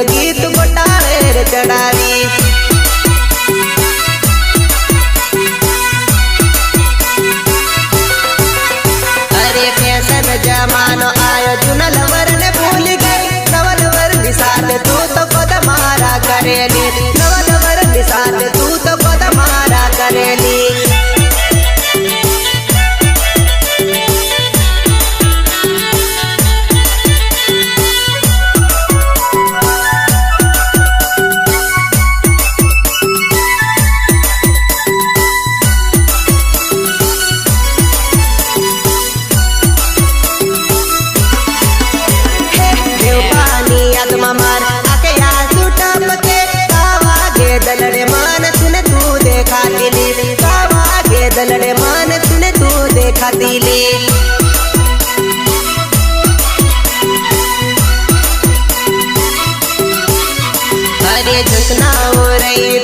गीत गोटाळे चढ़ावी। अरे फैशन जमानो आयो जुनल वर ने भूल गई नवल वर निसात तू तो खुद मारा करेली नवल वर निसात तू तो खुद मारा करेली। दलड़े मान तुने तू देखा दिले। अरे झुकना हो रही